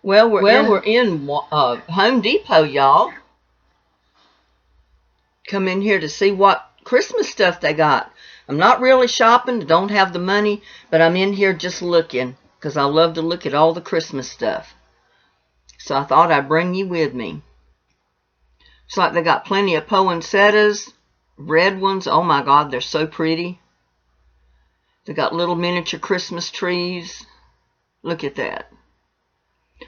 Well, we're in Home Depot, y'all. Come in here to see what Christmas stuff they got. I'm not really shopping, don't have the money, but I'm in here just looking because I love to look at all the Christmas stuff. So I thought I'd bring you with me. It's like they got plenty of poinsettias, red ones. Oh my God, they're so pretty. They got little miniature Christmas trees. Look at that.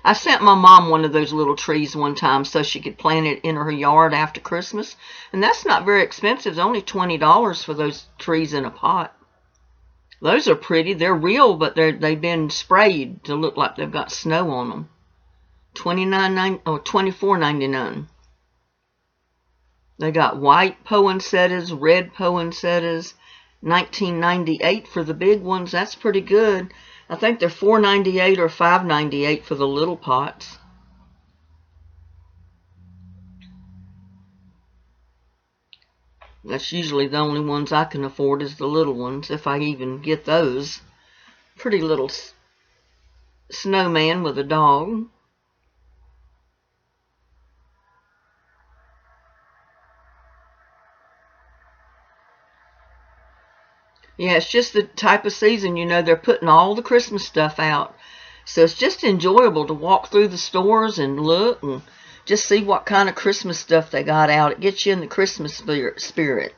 I sent my mom one of those little trees one time so she could plant it in her yard after Christmas. And that's not very expensive. It's only $20 for those trees in a pot. Those are pretty. They're real, but they've been sprayed to look like they've got snow on them. $24.99. They got white poinsettias, red poinsettias, $19.98 for the big ones. That's pretty good. I think they're $4.98 or $5.98 for the little pots. That's usually the only ones I can afford is the little ones, if I even get those. Pretty little snowman with a dog. Yeah, it's just the type of season, you know, they're putting all the Christmas stuff out. So it's just enjoyable to walk through the stores and look and just see what kind of Christmas stuff they got out. It gets you in the Christmas spirit.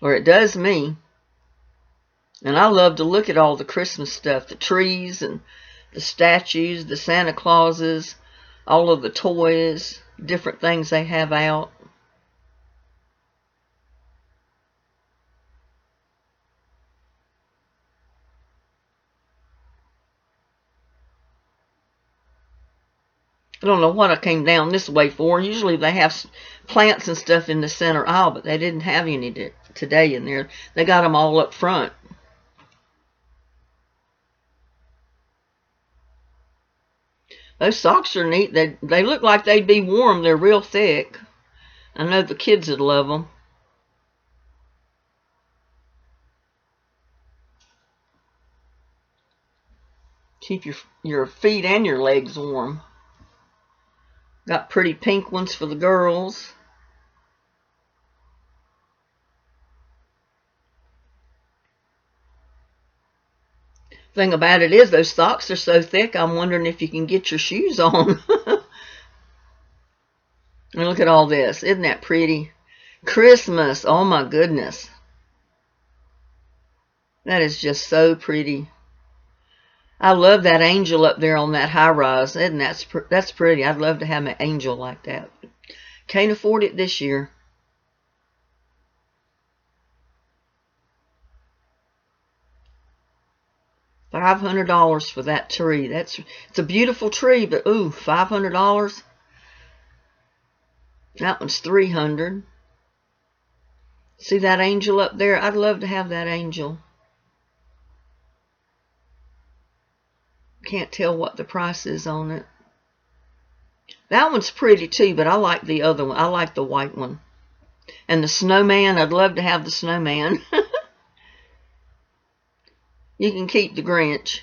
Or it does me. And I love to look at all the Christmas stuff, the trees and the statues, the Santa Clauses, all of the toys, different things they have out. I don't know what I came down this way for. Usually they have plants and stuff in the center aisle, but they didn't have any today in there. They got them all up front. Those socks are neat. They look like they'd be warm. They're real thick. I know the kids would love them. Keep your feet and your legs warm. Got pretty pink ones for the girls. Thing about it is those socks are so thick, I'm wondering if you can get your shoes on. And look at all this. Isn't that pretty? Christmas. Oh my goodness. That is just so pretty. I love that angel up there on that high rise. Isn't that's pretty? I'd love to have an angel like that. Can't afford it this year. $500 for that tree. It's a beautiful tree, but ooh, $500. That one's $300. See that angel up there? I'd love to have that angel. Can't tell what the price is on it. That one's pretty too, but I like the other one. I like the white one. And the snowman, I'd love to have the snowman. You can keep the Grinch.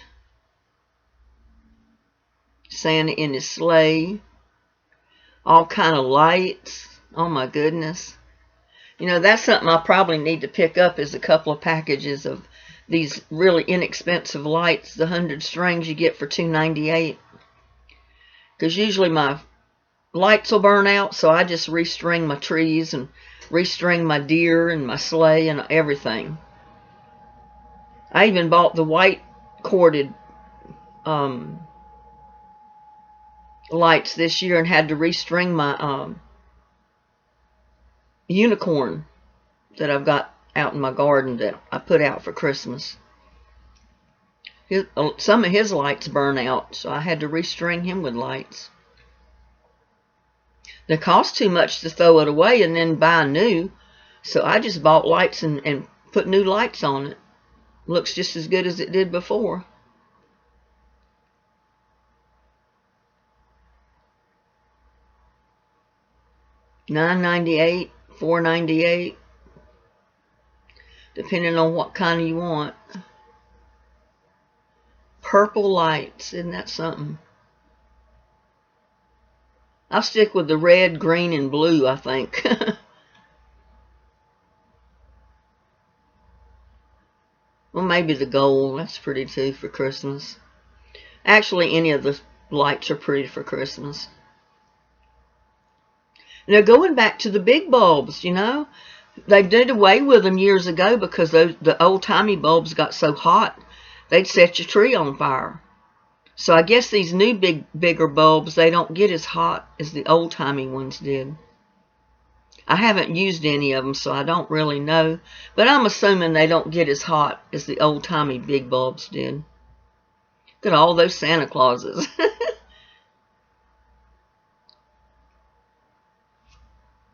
Santa in his sleigh. All kind of lights. Oh my goodness. You know, that's something I probably need to pick up is a couple of packages of these really inexpensive lights, the 100 strings you get for $2.98. Because usually my lights will burn out, so I just restring my trees and restring my deer and my sleigh and everything. I even bought the white corded lights this year and had to restring my unicorn that I've got out in my garden that I put out for Christmas. Some of his lights burn out, so I had to restring him with lights. They cost too much to throw it away and then buy new, so I just bought lights and put new lights on it. Looks just as good as it did before. $9.98, $4.98, depending on what kind you want. Purple lights, isn't that something? I'll stick with the red, green, and blue, I think. Well, maybe the gold. That's pretty too for Christmas. Actually, any of the lights are pretty for Christmas. Now, going back to the big bulbs, you know, they did away with them years ago because the old-timey bulbs got so hot, they'd set your tree on fire. So I guess these new bigger bulbs, they don't get as hot as the old-timey ones did. I haven't used any of them, so I don't really know. But I'm assuming they don't get as hot as the old-timey big bulbs did. Look at all those Santa Clauses.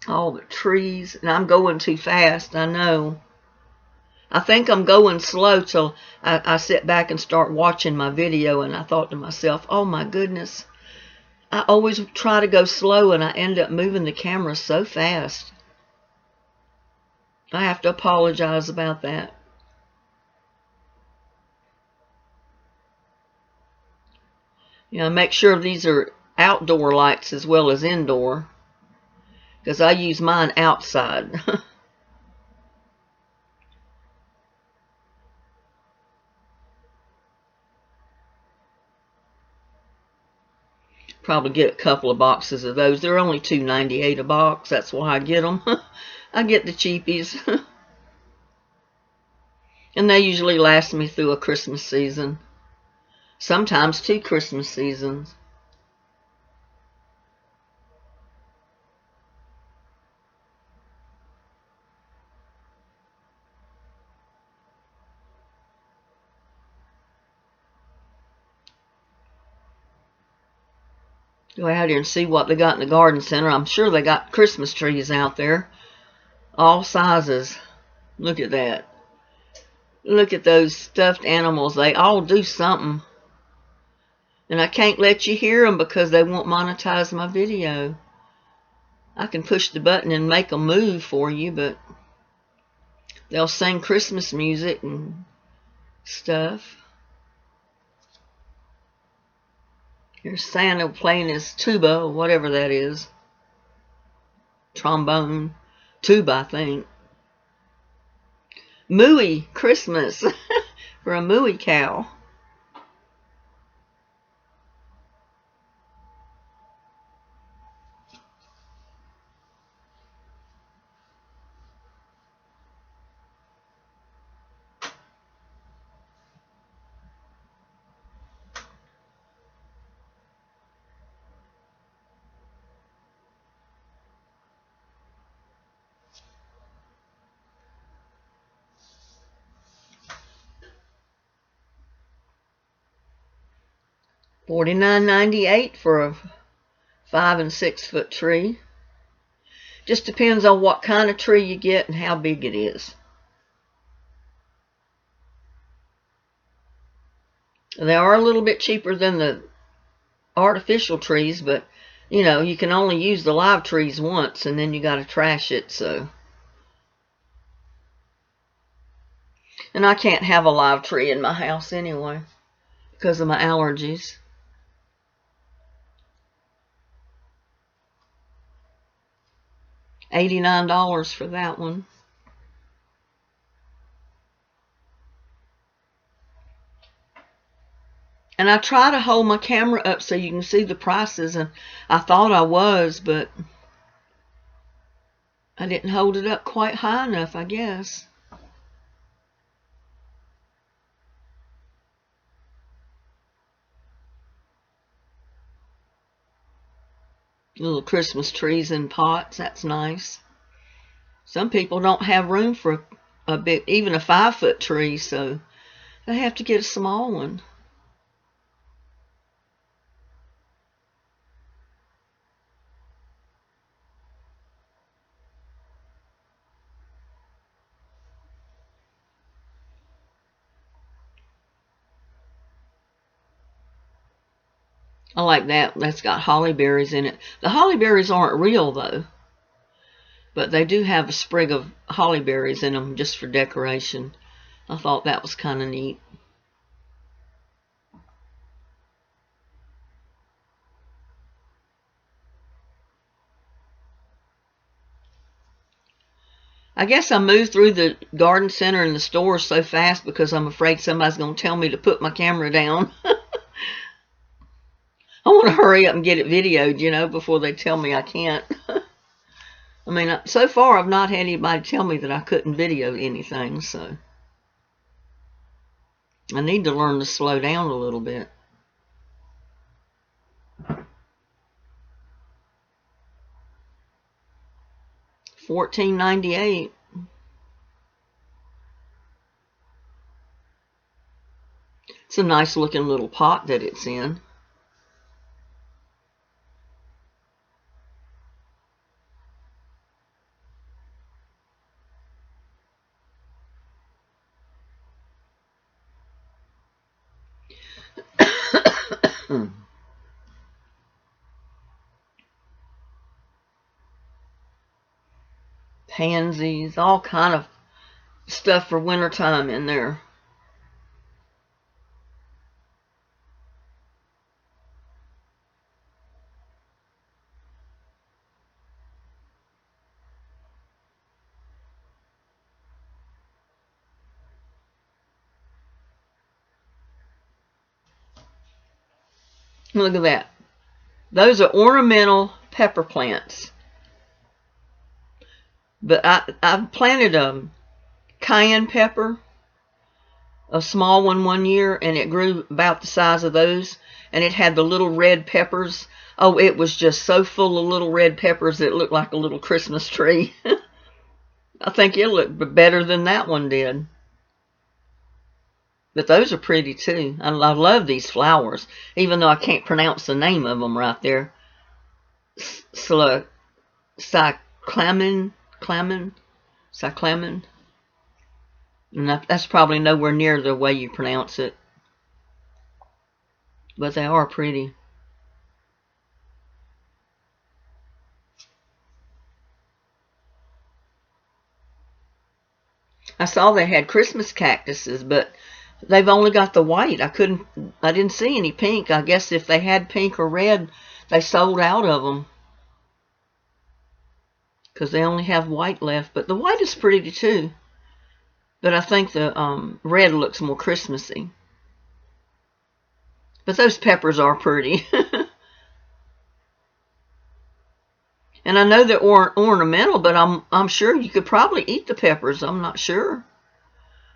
All the trees. And I'm going too fast, I know. I think I'm going slow till I sit back and start watching my video, and I thought to myself, oh my goodness. I always try to go slow and I end up moving the camera so fast. I have to apologize about that. You know, make sure these are outdoor lights as well as indoor, because I use mine outside. Probably get a couple of boxes of those. They're only $2.98 a box. That's why I get them. I get the cheapies. And they usually last me through a Christmas season. Sometimes 2 Christmas seasons. Go out here and see what they got in the garden center. I'm sure they got Christmas trees out there. All sizes. Look at that. Look at those stuffed animals. They all do something. And I can't let you hear them because they won't monetize my video. I can push the button and make them move for you, but they'll sing Christmas music and stuff. Here's Santa playing his tuba, or whatever that is. Trombone. Tuba, I think. Mooey Christmas for a mooey cow. $49.98 for a 5 and 6 foot tree. Just depends on what kind of tree you get and how big it is. They are a little bit cheaper than the artificial trees, but you know, you can only use the live trees once and then you got to trash it, so. And I can't have a live tree in my house anyway because of my allergies. $89 for that one. And I try to hold my camera up so you can see the prices, and I thought I was, but I didn't hold it up quite high enough, I guess. Little Christmas trees in pots, that's nice. Some people don't have room for a big, even a 5 foot tree, so they have to get a small one. I like that. That's got holly berries in it. The holly berries aren't real, though. But they do have a sprig of holly berries in them just for decoration. I thought that was kind of neat. I guess I moved through the garden center and the stores so fast because I'm afraid somebody's going to tell me to put my camera down. I want to hurry up and get it videoed, you know, before they tell me I can't. I mean, so far I've not had anybody tell me that I couldn't video anything, so I need to learn to slow down a little bit. $14.98. It's a nice looking little pot that it's in. Pansies, all kind of stuff for wintertime in there. Look at that. Those are ornamental pepper plants. But I've planted a cayenne pepper, a small one year, and it grew about the size of those, and it had the little red peppers. Oh, it was just so full of little red peppers it looked like a little Christmas tree. I think it looked better than that one did. But those are pretty too. I love these flowers, even though I can't pronounce the name of them right there. Cyclamen. And that's probably nowhere near the way you pronounce it. But they are pretty. I saw they had Christmas cactuses, but they've only got the white. I didn't see any pink. I guess if they had pink or red, they sold out of them, because they only have white left. But the white is pretty too. But I think the red looks more Christmassy. But those peppers are pretty. And I know they're ornamental, but I'm sure you could probably eat the peppers. I'm not sure.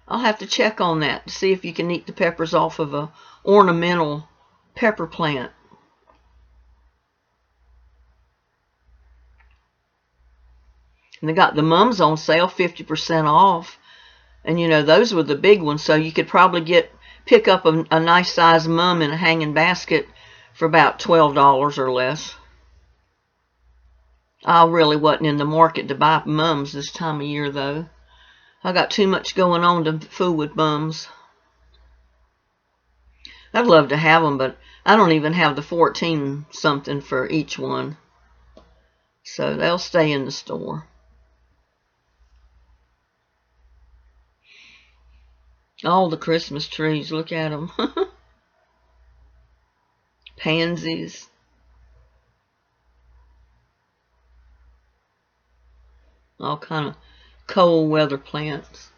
I'll have to check on that to see if you can eat the peppers off of a ornamental pepper plant. And they got the mums on sale, 50% off. And you know, those were the big ones, so you could probably pick up a nice size mum in a hanging basket for about $12 or less. I really wasn't in the market to buy mums this time of year, though. I got too much going on to fool with mums. I'd love to have them, but I don't even have the 14 something for each one. So they'll stay in the store. All the Christmas trees, look at them. Pansies. All kind of cold weather plants.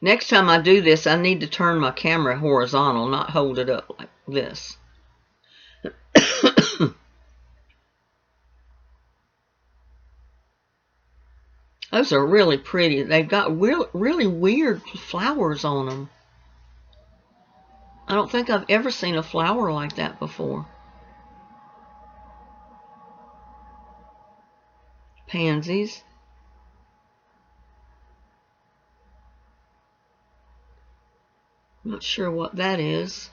Next time I do this, I need to turn my camera horizontal, not hold it up like this. Those are really pretty. They've got really weird flowers on them. I don't think I've ever seen a flower like that before. Pansies. Not sure what that is.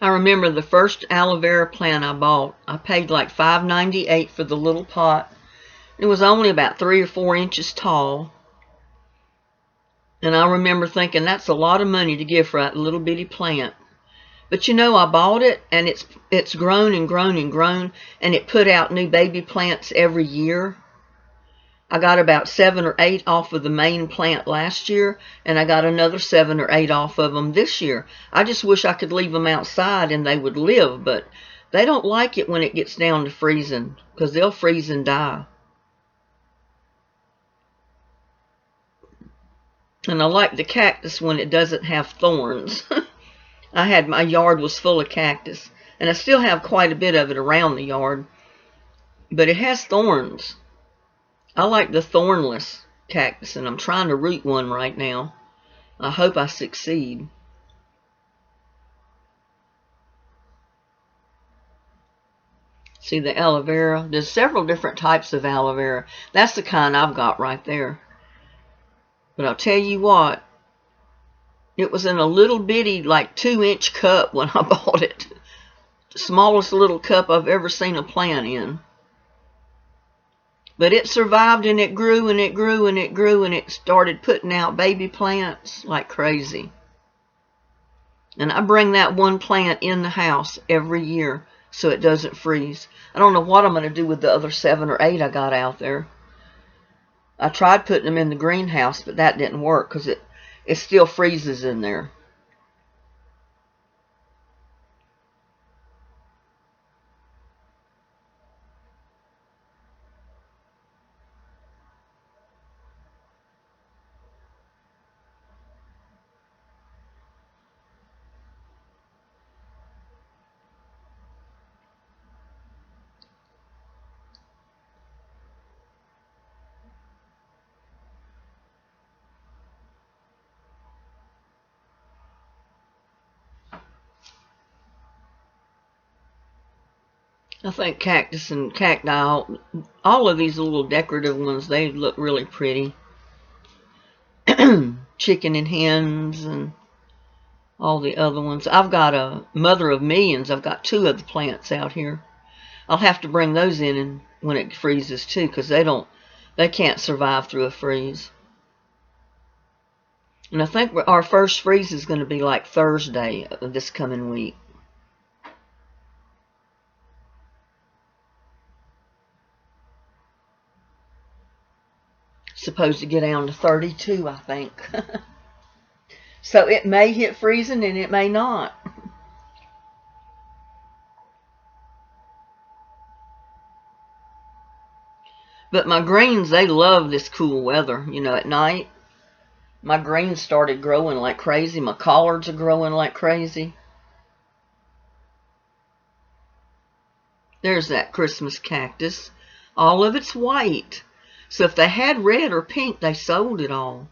I remember the first aloe vera plant I bought. I paid like $5.98 for the little pot, It was only about 3 or 4 inches tall. And I remember thinking, that's a lot of money to give for that little bitty plant. But you know, I bought it, and it's grown and grown and grown, and it put out new baby plants every year. I got about 7 or 8 off of the main plant last year, and I got another 7 or 8 off of them this year. I just wish I could leave them outside and they would live, but they don't like it when it gets down to freezing, because they'll freeze and die. And I like the cactus when it doesn't have thorns. My yard was full of cactus, and I still have quite a bit of it around the yard, but it has thorns. I like the thornless cactus, and I'm trying to root one right now. I hope I succeed. See the aloe vera? There's several different types of aloe vera. That's the kind I've got right there. But I'll tell you what, it was in a little bitty, like 2-inch cup when I bought it. The smallest little cup I've ever seen a plant in. But it survived, and it grew and it grew and it grew, and it started putting out baby plants like crazy. And I bring that one plant in the house every year so it doesn't freeze. I don't know what I'm going to do with the other 7 or 8 I got out there. I tried putting them in the greenhouse, but that didn't work because it still freezes in there. I think cactus and cacti, all of these little decorative ones, they look really pretty. Chicken and hens and all the other ones. I've got a mother of millions. I've got 2 of the plants out here. I'll have to bring those in when it freezes too, because they can't survive through a freeze. And I think our first freeze is going to be like Thursday of this coming week. Supposed to get down to 32, I think. So it may hit freezing and it may not. But my greens, they love this cool weather. You know, at night, my greens started growing like crazy. My collards are growing like crazy. There's that Christmas cactus. All of it's white. So if they had red or pink, they sold it all.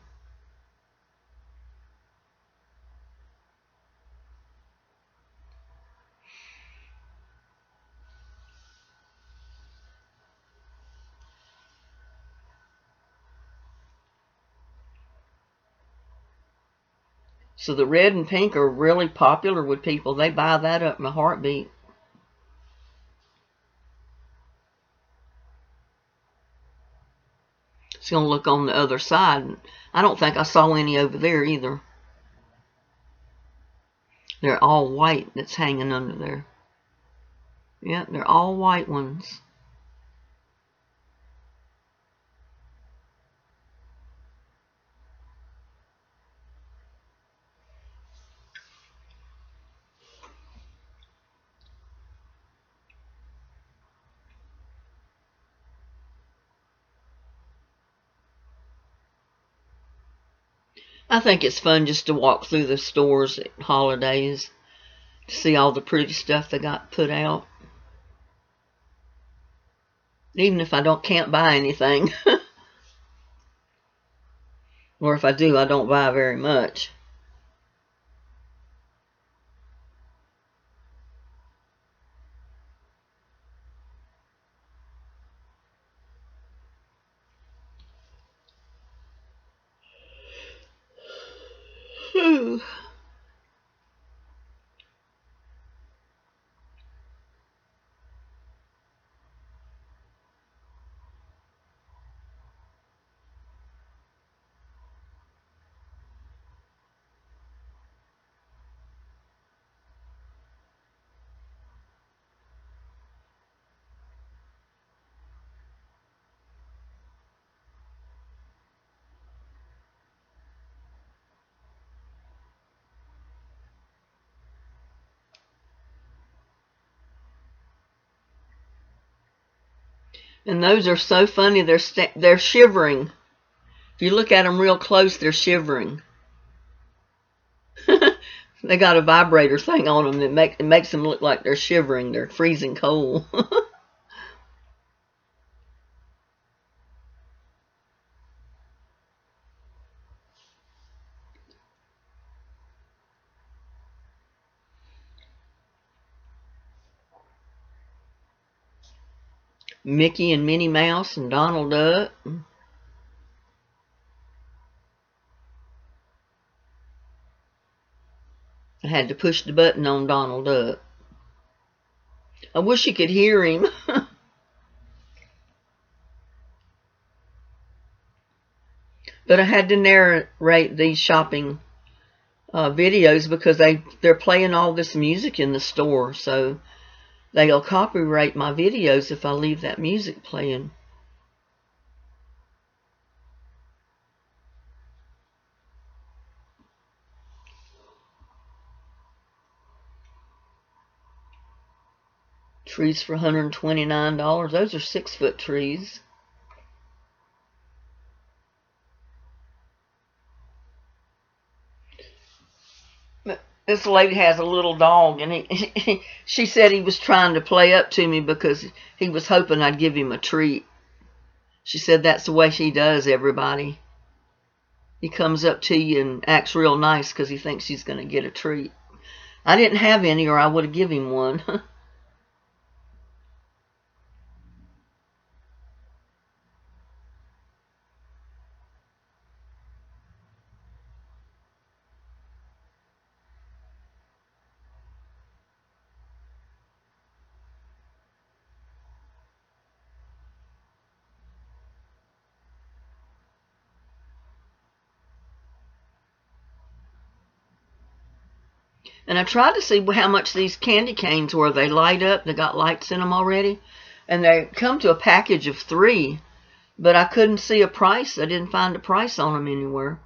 So the red and pink are really popular with people. They buy that up in a heartbeat. It's going to look on the other side. I don't think I saw any over there either. They're all white that's hanging under there. Yeah, they're all white ones. I think it's fun just to walk through the stores at holidays to see all the pretty stuff they got put out. Even if can't buy anything. Or if I do, I don't buy very much. And those are so funny. They're shivering. If you look at them real close, they're shivering. They got a vibrator thing on them that makes them look like they're shivering. They're freezing cold. Mickey and Minnie Mouse and Donald Duck. I had to push the button on Donald Duck. I wish you could hear him. But I had to narrate these shopping videos because they're playing all this music in the store, so they'll copyright my videos if I leave that music playing. Trees for $129. Those are 6-foot trees. This lady has a little dog, and she said he was trying to play up to me because he was hoping I'd give him a treat. She said that's the way he does everybody. He comes up to you and acts real nice because he thinks he's going to get a treat. I didn't have any, or I would have given him one. And I tried to see how much these candy canes were. They light up. They got lights in them already. And they come to a package of 3. But I couldn't see a price. I didn't find a price on them anywhere.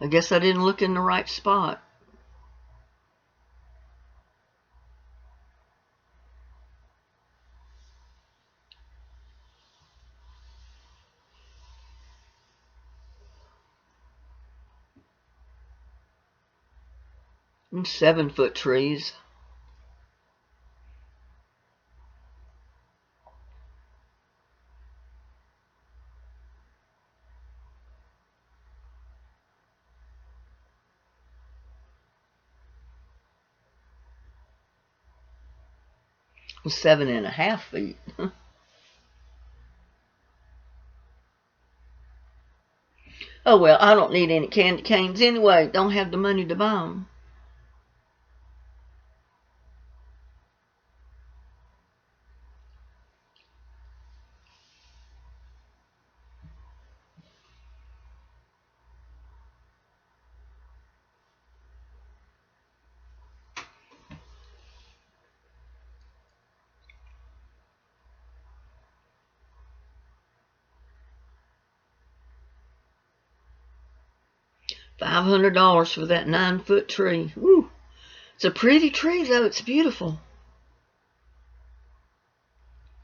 I guess I didn't look in the right spot. And 7-foot trees. And 7.5 feet. Oh well, I don't need any candy canes anyway. Don't have the money to buy them. $500 for that 9-foot tree. Woo. It's a pretty tree though. It's beautiful.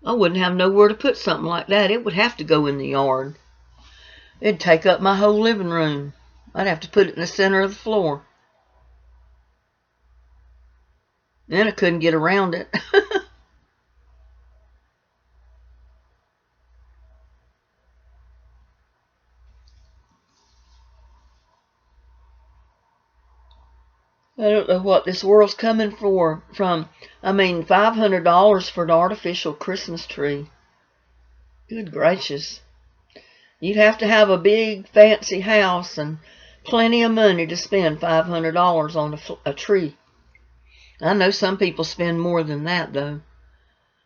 I wouldn't have nowhere to put something like that. It would have to go in the yard. It'd take up my whole living room. I'd have to put it in the center of the floor. Then I couldn't get around it. I don't know what this world's coming from. I mean, $500 for an artificial Christmas tree. Good gracious. You'd have to have a big fancy house and plenty of money to spend $500 on a tree. I know some people spend more than that though.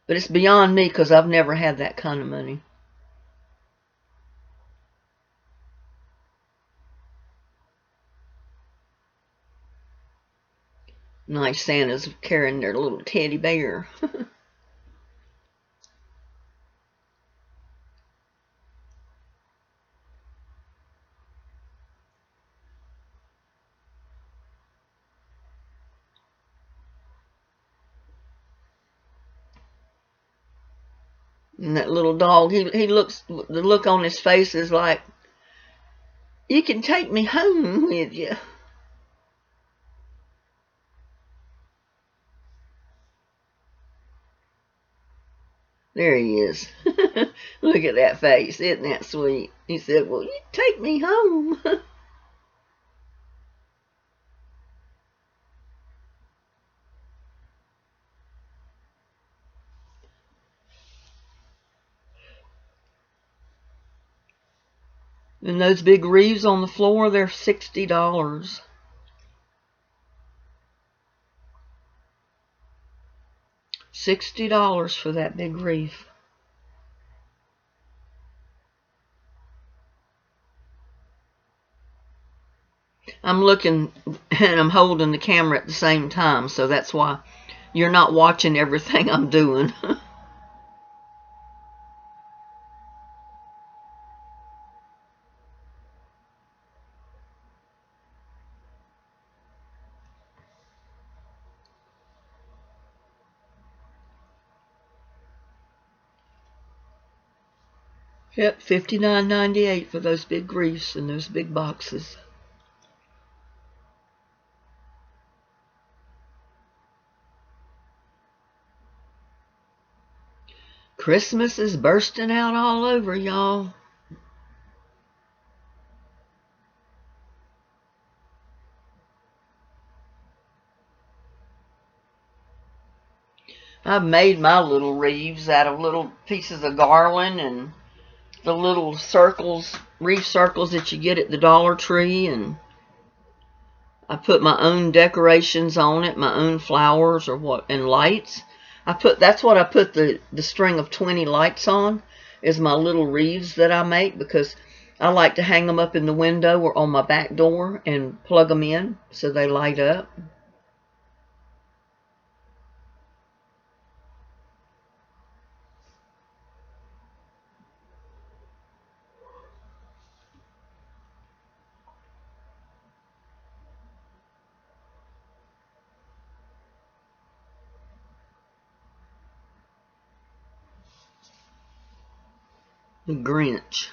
But it's beyond me because I've never had that kind of money. Nice Santa's carrying their little teddy bear. And that little dog, he looks, the look on his face is like, you can take me home with you. There he is. Look at that face. Isn't that sweet? He said, well, you take me home. And those big wreaths on the floor, they're $60. $60 for that big wreath. I'm looking and I'm holding the camera at the same time, so that's why you're not watching everything I'm doing. Yep, $59.98 for those big wreaths and those big boxes. Christmas is bursting out all over, y'all. I've made my little wreaths out of little pieces of garland and the little circles, wreath circles that you get at the Dollar Tree, and I put my own decorations on it, my own flowers or what, and lights. That's what I put the string of 20 lights on, is my little wreaths that I make, because I like to hang them up in the window or on my back door and plug them in so they light up. The Grinch.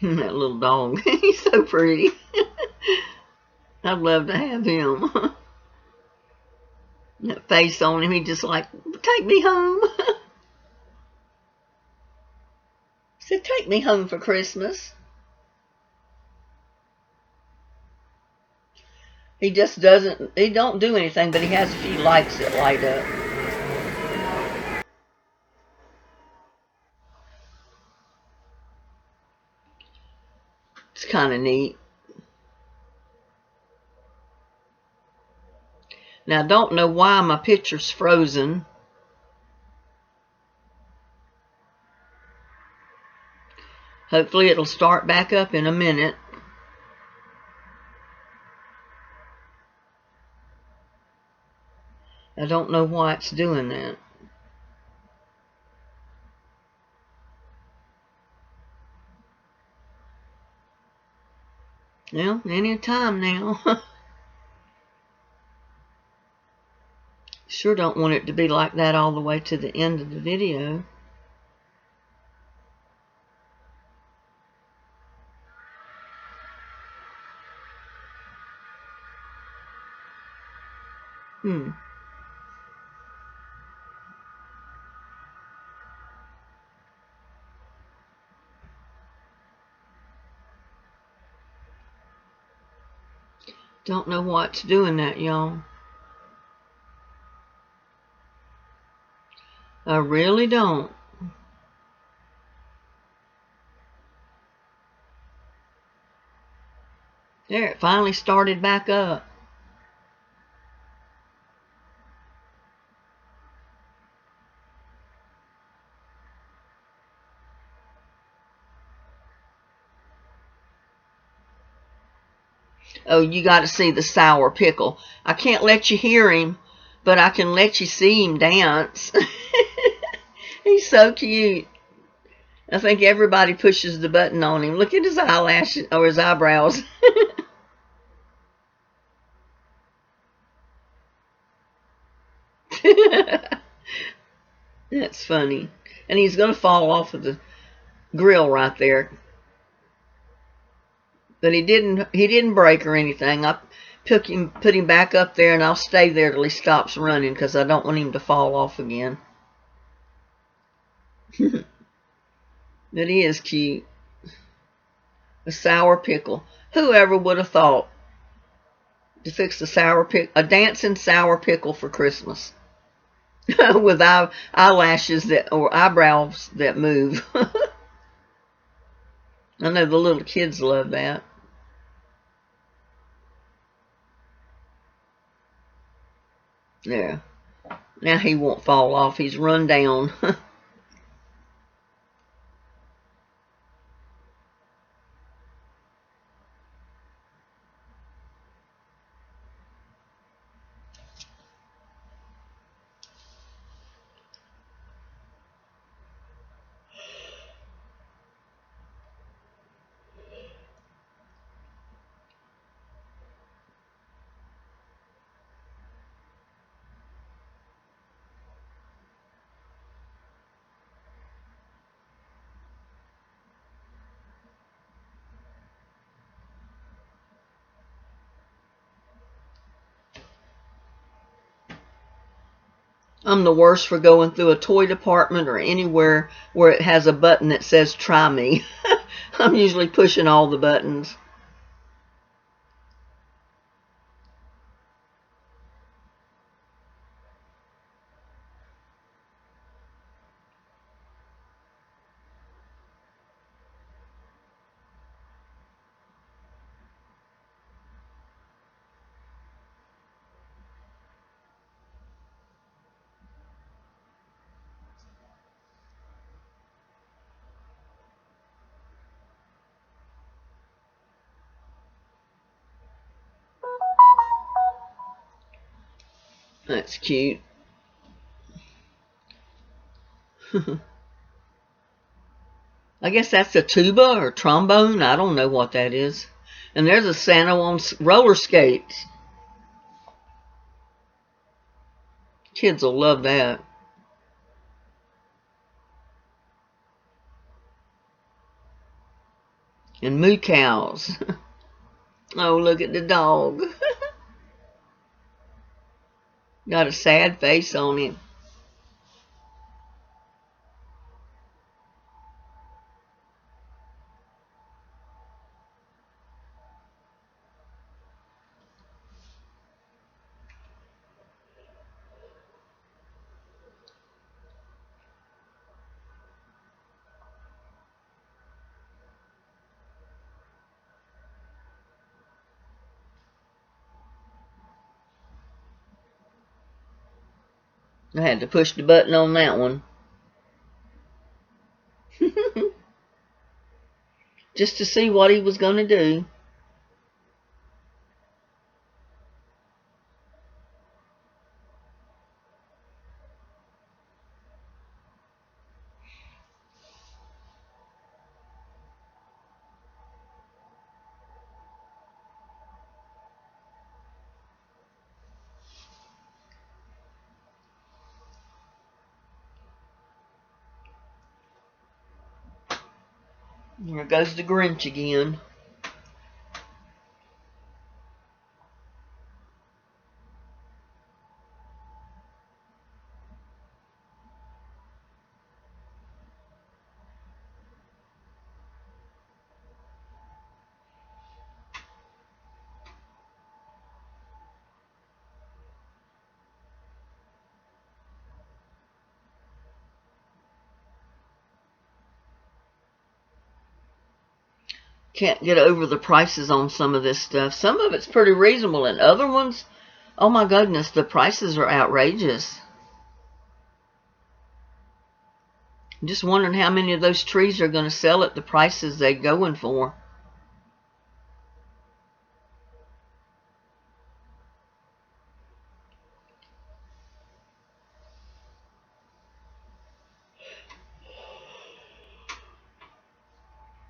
That little dog. He's so pretty. I'd love to have him. That face on him, he just like, take me home. Said, take me home for Christmas. He just he don't do anything, but he has a few lights that light up. It's kind of neat. Now, I don't know why my picture's frozen. Hopefully it'll start back up in a minute. I don't know why it's doing that. Well, any time now. Sure don't want it to be like that all the way to the end of the video. Don't know what's doing that, y'all. I really don't. There, it finally started back up. Oh, you got to see the sour pickle. I can't let you hear him, but I can let you see him dance. He's so cute. I think everybody pushes the button on him. Look at his eyelashes or his eyebrows. That's funny. And he's going to fall off of the grill right there. But he didn't break or anything. I put him back up there, and I'll stay there till he stops running because I don't want him to fall off again. But he is cute. A sour pickle. Whoever would have thought to fix a dancing sour pickle for Christmas with eyelashes that or eyebrows that move. I know the little kids love that. Yeah. Now he won't fall off. He's run down. I'm the worst for going through a toy department or anywhere where it has a button that says try me. I'm usually pushing all the buttons. That's cute. I guess that's a tuba or trombone. I don't know what that is. And there's a Santa on roller skates. Kids will love that. And moo cows. Oh, look at the dog. Got a sad face on him. I had to push the button on that one. Just to see what he was going to do. There goes the Grinch again. Can't get over the prices on some of this stuff. Some of it's pretty reasonable, and other ones, oh my goodness, the prices are outrageous. I'm just wondering how many of those trees are going to sell at the prices they're going for.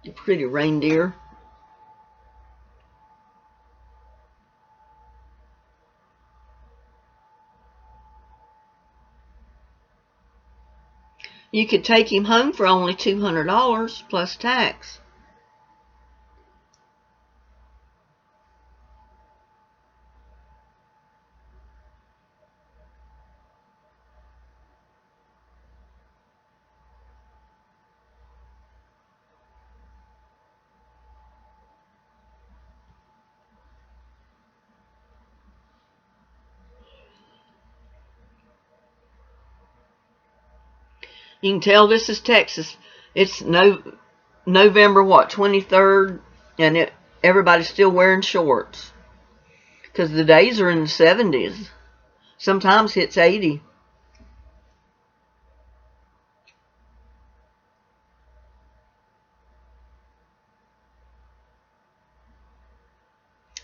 A pretty reindeer. You could take him home for only $200 plus tax. You can tell this is Texas. It's November, what, 23rd, and everybody's still wearing shorts. Because the days are in the 70s. Sometimes hits 80.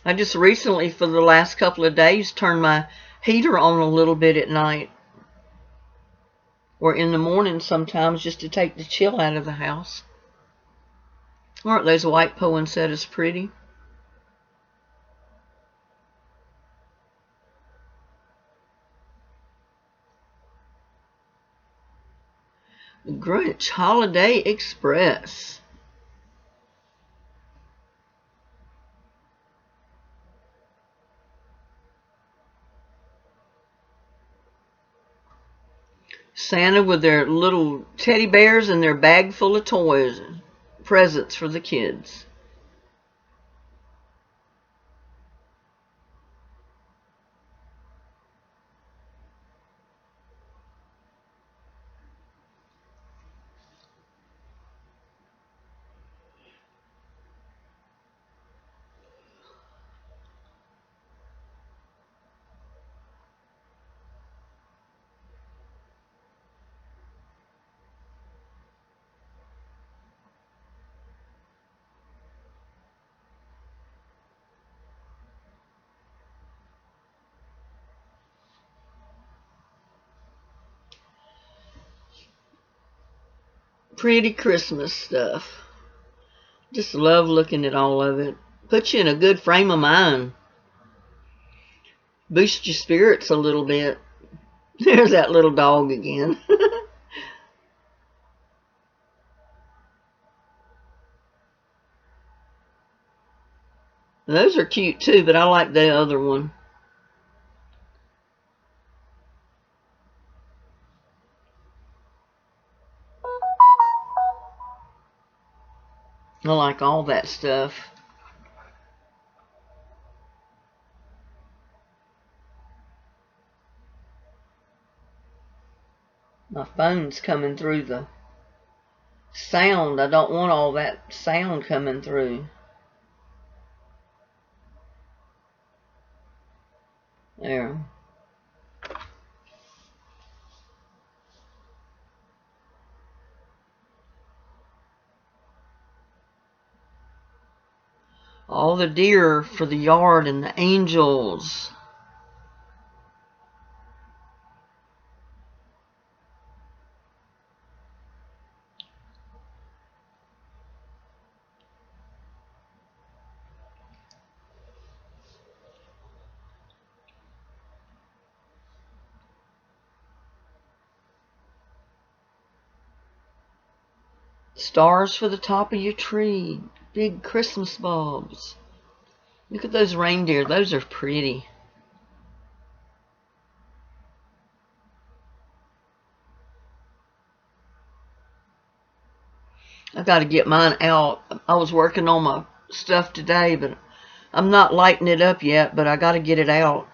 I just recently, for the last couple of days, turned my heater on a little bit at night. Or in the morning sometimes, just to take the chill out of the house. Aren't those white poinsettias pretty? The Grinch Holiday Express. Santa with their little teddy bears and their bag full of toys and presents for the kids. Pretty Christmas stuff. Just love looking at all of it. Puts you in a good frame of mind. Boosts your spirits a little bit. There's that little dog again. Those are cute too, but I like the other one. I like all that stuff. My phone's coming through the sound. I don't want all that sound coming through. There. All the deer for the yard and the angels. Stars for the top of your tree. Big Christmas bulbs. Look at those reindeer. Those are pretty. I got to get mine out. I was working on my stuff today, but I'm not lighting it up yet, but I got to get it out.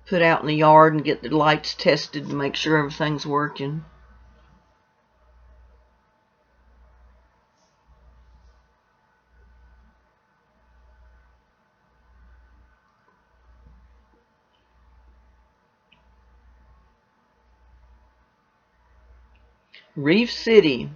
Put out in the yard and get the lights tested to make sure everything's working. Reef City.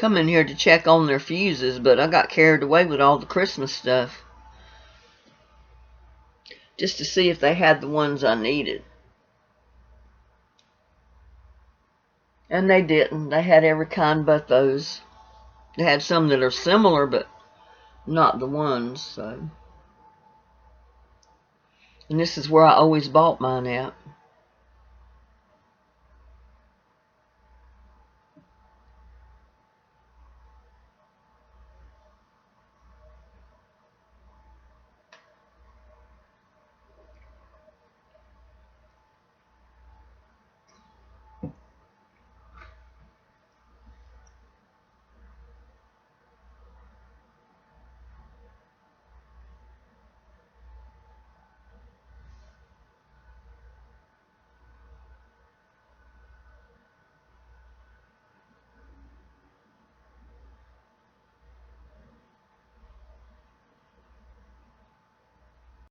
Come in here to check on their fuses, but I got carried away with all the Christmas stuff. Just to see if they had the ones I needed. And they didn't. They had every kind but those. They had some that are similar, but not the ones, so. And this is where I always bought mine at.